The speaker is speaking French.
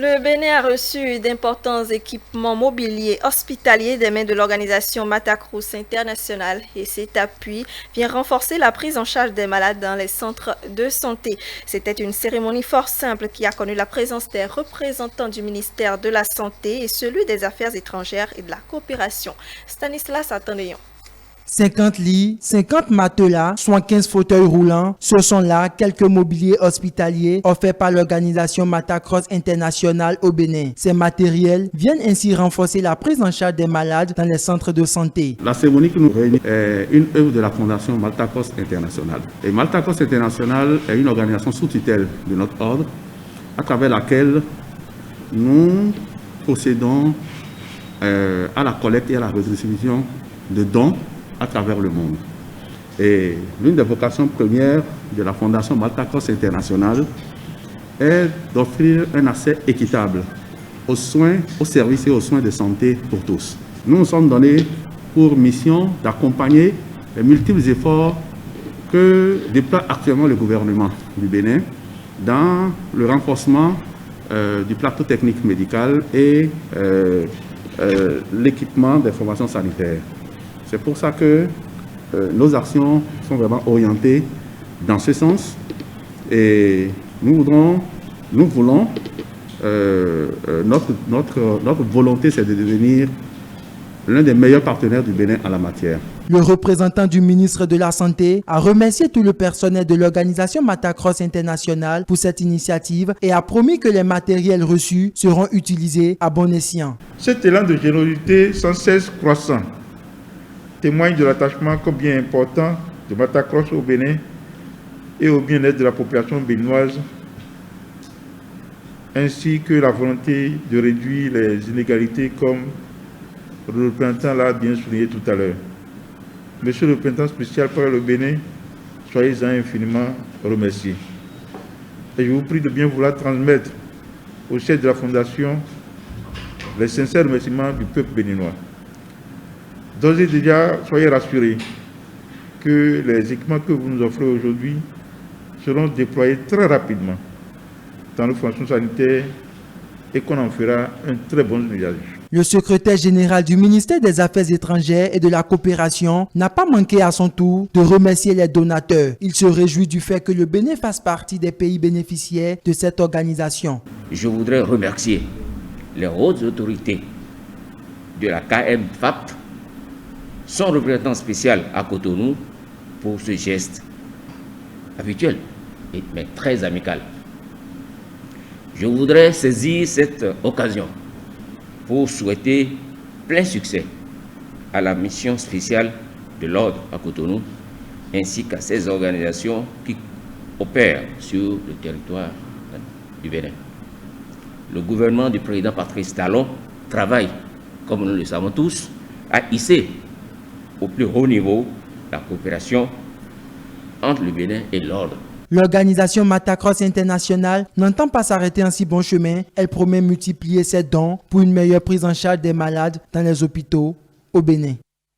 Le Bénin a reçu d'importants équipements mobiliers hospitaliers des mains de l'organisation Matacrous International et cet appui vient renforcer la prise en charge des malades dans les centres de santé. C'était une cérémonie fort simple qui a connu la présence des représentants du ministère de la Santé et celui des Affaires étrangères et de la coopération. Stanislas Atandéon. 50 lits, 50 matelas, 75 fauteuils roulants, ce sont là quelques mobiliers hospitaliers offerts par l'organisation Matacrous International au Bénin. Ces matériels viennent ainsi renforcer la prise en charge des malades dans les centres de santé. La cérémonie qui nous réunit est une œuvre de la fondation Matacrous International. Et Matacrous International est une organisation sous tutelle de notre ordre à travers laquelle nous procédons à la collecte et à la redistribution de dons à travers le monde. Et l'une des vocations premières de la Fondation Matacrous International est d'offrir un accès équitable aux soins, aux services et aux soins de santé pour tous. Nous nous sommes donnés pour mission d'accompagner les multiples efforts que déploie actuellement le gouvernement du Bénin dans le renforcement du plateau technique médical et l'équipement des formations sanitaires. C'est pour ça que nos actions sont vraiment orientées dans ce sens et notre volonté, c'est de devenir l'un des meilleurs partenaires du Bénin en la matière. Le représentant du ministre de la Santé a remercié tout le personnel de l'organisation Matacrous International pour cette initiative et a promis que les matériels reçus seront utilisés à bon escient. Cet élan de générosité sans cesse croissant témoigne de l'attachement combien important de Matacrous au Bénin et au bien-être de la population béninoise, ainsi que la volonté de réduire les inégalités comme le représentant l'a bien souligné tout à l'heure. Monsieur le représentant spécial pour le Bénin, soyez-en infiniment remerciés. Et je vous prie de bien vouloir transmettre au chef de la Fondation les sincères remerciements du peuple béninois. D'ores et déjà, soyez rassurés que les équipements que vous nous offrez aujourd'hui seront déployés très rapidement dans nos fonctions sanitaires et qu'on en fera un très bon usage. Le secrétaire général du ministère des Affaires étrangères et de la coopération n'a pas manqué à son tour de remercier les donateurs. Il se réjouit du fait que le Bénin fasse partie des pays bénéficiaires de cette organisation. Je voudrais remercier les hautes autorités de la KM-FAP, son représentant spécial à Cotonou, pour ce geste habituel, mais très amical. Je voudrais saisir cette occasion pour souhaiter plein succès à la mission spéciale de l'ordre à Cotonou, ainsi qu'à ces organisations qui opèrent sur le territoire du Bénin. Le gouvernement du président Patrice Talon travaille, comme nous le savons tous, à hisser au plus haut niveau la coopération entre le Bénin et l'ordre. L'organisation Matacrous International n'entend pas s'arrêter en si bon chemin. Elle promet multiplier ses dons pour une meilleure prise en charge des malades dans les hôpitaux au Bénin.